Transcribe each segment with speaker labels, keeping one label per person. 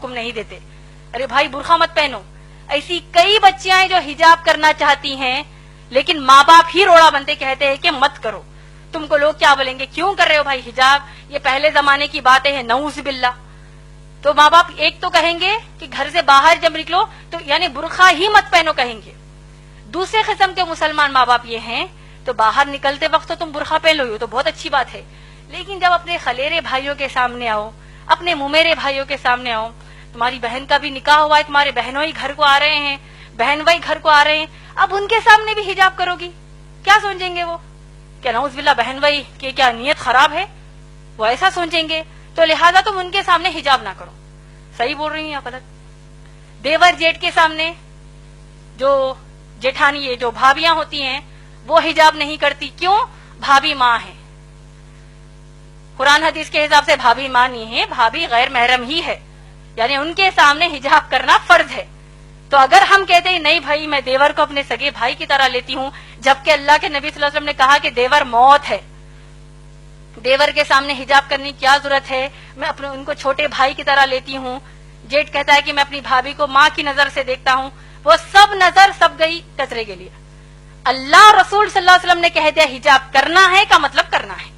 Speaker 1: حکم نہیں دیتے. ارے بھائی برقع مت پہنو. ایسی کئی بچیاں ہیں جو حجاب کرنا چاہتی ہیں لیکن ماں باپ ہی روڑا بنتے کہتے ہیں کہ مت کرو. تم کو لوگ کیا بولیں گے, کیوں کر رہے ہو بھائی حجاب, یہ پہلے زمانے کی باتیں ہیں, نعوذ باللہ. تو ماں باپ ایک تو کہیں گے کہ گھر سے باہر جب نکلو تو یعنی برقع ہی مت پہنو کہیں گے. دوسرے قسم کے مسلمان ماں باپ یہ ہیں تو باہر نکلتے وقت تو تم برقع پہن لو, تو بہت اچھی بات ہے, لیکن جب اپنے خلیرے بھائیوں کے سامنے آؤ, اپنے ممیرے بھائیوں کے سامنے آؤ, تمہاری بہن کا بھی نکاح ہوا ہے, تمہارے بہنوں ہی گھر کو آ رہے ہیں, بہن بھائی گھر کو آ رہے ہیں, اب ان کے سامنے بھی حجاب کرو گی, کیا سوچیں گے وہ, کہ نعوذ باللہ بہن بھائی کی کیا نیت خراب ہے, وہ ایسا سوچیں گے. تو لہذا تم ان کے سامنے حجاب نہ کرو. صحیح بول رہی ہیں یا غلط؟ دیور جیٹ کے سامنے جو جیٹھانی ہے, جو بھابیاں ہوتی ہیں, وہ حجاب نہیں کرتی. کیوں؟ بھابی ماں ہے. قرآن حدیث کے حساب سے بھابی ماں نہیں ہے, بھابی غیر محرم ہی ہے, یعنی ان کے سامنے حجاب کرنا فرض ہے. تو اگر ہم کہتے ہیں نہیں بھائی میں دیور کو اپنے سگے بھائی کی طرح لیتی ہوں, جبکہ اللہ کے نبی صلی اللہ علیہ وسلم نے کہا کہ دیور موت ہے, دیور کے سامنے حجاب کرنے کی کیا ضرورت ہے, میں اپنے ان کو چھوٹے بھائی کی طرح لیتی ہوں. جیٹ کہتا ہے کہ میں اپنی بھابھی کو ماں کی نظر سے دیکھتا ہوں, وہ سب نظر سب گئی کچرے کے لیے. اللہ رسول صلی اللہ علیہ وسلم نے کہہ دیا حجاب کرنا ہے کا مطلب کرنا ہے.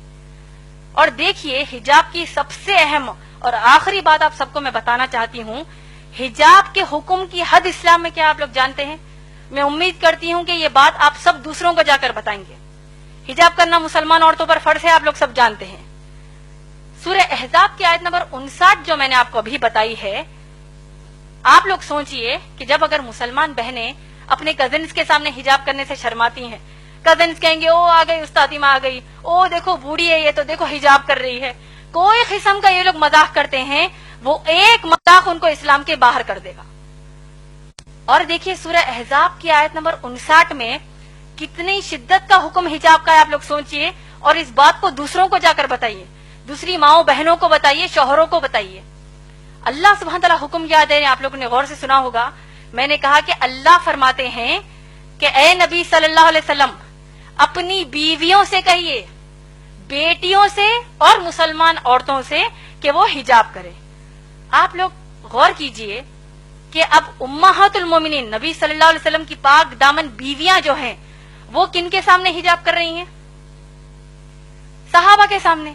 Speaker 1: اور دیکھیے حجاب کی سب سے اہم اور آخری بات آپ سب کو میں بتانا چاہتی ہوں, حجاب کے حکم کی حد اسلام میں کیا آپ لوگ جانتے ہیں؟ میں امید کرتی ہوں کہ یہ بات آپ سب دوسروں کو جا کر بتائیں گے. حجاب کرنا مسلمان عورتوں پر فرض ہے, آپ لوگ سب جانتے ہیں. سورہ احزاب کی آیت نمبر 59 جو میں نے آپ کو ابھی بتائی ہے, آپ لوگ سوچئے کہ جب اگر مسلمان بہنیں اپنے کزنز کے سامنے حجاب کرنے سے شرماتی ہیں, کزنز کہیں گے او آ گئی استادی ماں آ گئی, او دیکھو بوڑھی ہے یہ تو دیکھو حجاب کر رہی ہے, کوئی قسم کا یہ لوگ مذاق کرتے ہیں, وہ ایک مذاق ان کو اسلام کے باہر کر دے گا. اور دیکھیے سورہ احزاب کی آیت نمبر 59 میں کتنی شدت کا حکم حجاب کا ہے, آپ لوگ سوچئے, اور اس بات کو دوسروں کو جا کر بتائیے, دوسری ماؤں بہنوں کو بتائیے, شوہروں کو بتائیے. اللہ سبحانہ تعالیٰ حکم کیا دے رہے ہیں, آپ لوگوں نے غور سے سنا ہوگا. میں نے کہا کہ اللہ فرماتے ہیں کہ اے نبی صلی اللہ علیہ وسلم اپنی بیویوں سے کہیے, بیٹیوں سے اور مسلمان عورتوں سے کہ وہ حجاب کرے. آپ لوگ غور کیجئے کہ اب امہات المومنین نبی صلی اللہ علیہ وسلم کی پاک دامن بیویاں جو ہیں وہ کن کے سامنے حجاب کر رہی ہیں؟ صحابہ کے سامنے.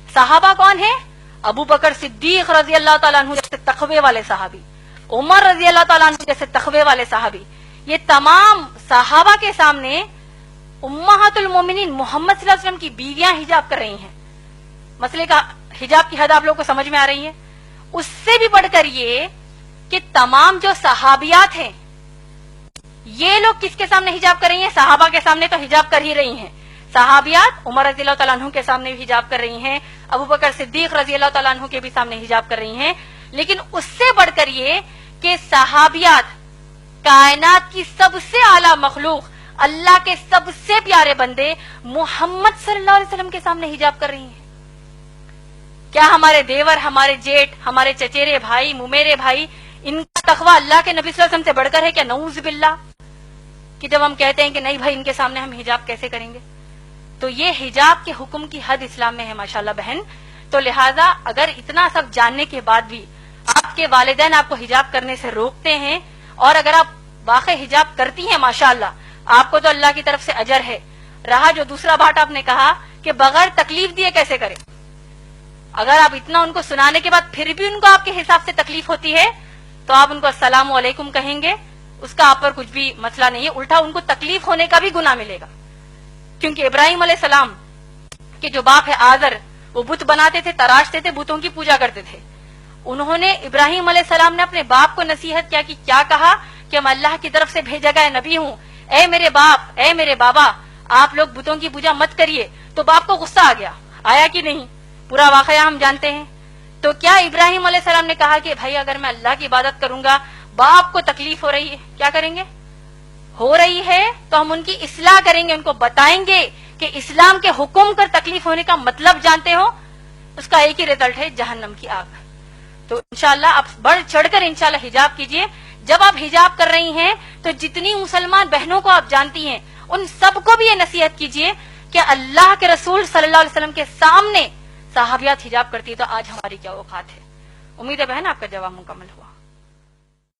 Speaker 1: صحابہ کون ہیں؟ ابو بکر صدیق رضی اللہ تعالیٰ عنہ جیسے تقوی والے صحابی, عمر رضی اللہ تعالیٰ عنہ جیسے تقوی والے صحابی, یہ تمام صحابہ کے سامنے امہات المومنین محمد صلی اللہ علیہ وسلم کی بیویاں حجاب کر رہی ہیں. مسئلے کا حجاب کی حد آپ لوگوں کو سمجھ میں آ رہی ہے؟ اس سے بھی بڑھ کر یہ کہ تمام جو صحابیات ہیں یہ لوگ کس کے سامنے حجاب کر رہی ہیں؟ صحابہ کے سامنے تو حجاب کر ہی رہی ہیں. صحابیات عمر رضی اللہ تعالیٰ عنہ کے سامنے بھی حجاب کر رہی ہیں, ابو بکر صدیق رضی اللہ تعالیٰ عنہ کے بھی سامنے حجاب کر رہی ہیں. لیکن اس سے بڑھ کر یہ کہ صحابیات کائنات کی سب سے اعلیٰ مخلوق, اللہ کے سب سے پیارے بندے محمد صلی اللہ علیہ وسلم کے سامنے حجاب کر رہی ہیں. کیا ہمارے دیور, ہمارے جیٹ, ہمارے چچیرے بھائی, ممیرے بھائی, ان کا تقویٰ اللہ کے نبی صلی اللہ علیہ وسلم سے بڑھ کر ہے کیا؟ نعوذ باللہ. کہ جب ہم کہتے ہیں کہ نہیں بھائی ان کے سامنے ہم حجاب کیسے کریں گے, تو یہ حجاب کے حکم کی حد اسلام میں ہے ماشاءاللہ بہن. تو لہٰذا اگر اتنا سب جاننے کے بعد بھی آپ کے والدین آپ کو حجاب کرنے سے روکتے ہیں, اور اگر آپ واقع حجاب کرتی ہیں ماشاءاللہ آپ کو تو اللہ کی طرف سے اجر ہے. رہا جو دوسرا بات آپ نے کہا کہ بغیر تکلیف دیے کیسے کریں, اگر آپ اتنا ان کو سنانے کے بعد پھر بھی ان کو آپ کے حساب سے تکلیف ہوتی ہے تو آپ ان کو السلام علیکم کہیں گے, اس کا آپ پر کچھ بھی مسئلہ نہیں ہے, الٹا ان کو تکلیف ہونے کا بھی گناہ ملے گا. کیونکہ ابراہیم علیہ السلام کے جو باپ ہے آزر, وہ بت بناتے تھے, تراشتے تھے, بتوں کی پوجا کرتے تھے. انہوں نے ابراہیم علیہ السلام نے اپنے باپ کو نصیحت کیا کہ کیا کہا کہ میں اللہ کی طرف سے بھیجا گیا نبی ہوں, اے میرے باپ, اے میرے بابا, آپ لوگ بتوں کی پوجا مت کریے. تو باپ کو غصہ آ گیا, آیا کہ نہیں؟ پورا واقعہ ہم جانتے ہیں. تو کیا ابراہیم علیہ السلام نے کہا کہ بھائی اگر میں اللہ کی عبادت کروں گا باپ کو تکلیف ہو رہی ہے, کیا کریں گے؟ ہو رہی ہے تو ہم ان کی اصلاح کریں گے, ان کو بتائیں گے کہ اسلام کے حکم کر تکلیف ہونے کا مطلب جانتے ہو, اس کا ایک ہی رزلٹ ہے جہنم کی آگ. تو انشاءاللہ آپ بڑھ چڑھ کر انشاءاللہ حجاب کیجئے. جب آپ حجاب کر رہی ہیں تو جتنی مسلمان بہنوں کو آپ جانتی ہیں ان سب کو بھی یہ نصیحت کیجئے کہ اللہ کے رسول صلی اللہ علیہ وسلم کے سامنے صحابیات حجاب کرتی ہے تو آج ہماری کیا اوقات ہے. امید ہے بہن آپ کا جواب مکمل ہوا.